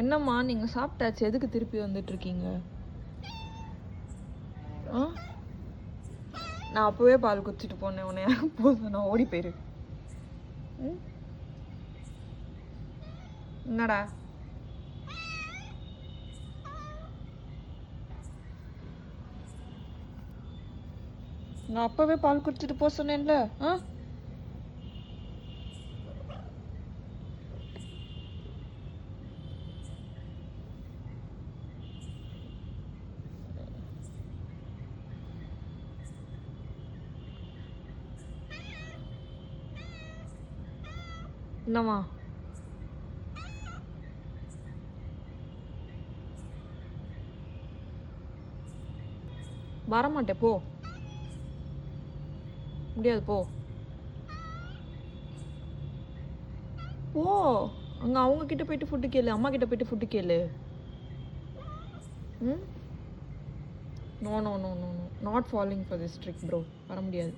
என்னம்மா நீங்கள் சாப்பிட்டாச்சு, எதுக்கு திருப்பி வந்துட்டுருக்கீங்க? ஆ, நான் அப்போவே பால் குடிச்சிட்டு போனேன். உன்னை போதும், நான் ஓடி போயிரு. ம், என்னடா? நான் அப்போவே பால் குடிச்சிட்டு போக சொன்னேன்ல. ஆ, என்னம்மா? வரமாட்டேன், போ. முடியாது, போ. போ. அங்கே அவங்க கிட்ட போயிட்டு ஃபுட்டு கேளு, அம்மா கிட்ட போயிட்டு ஃபுட்டு கேளு. ம், no no no no no, not following for this trick bro. வர முடியாது.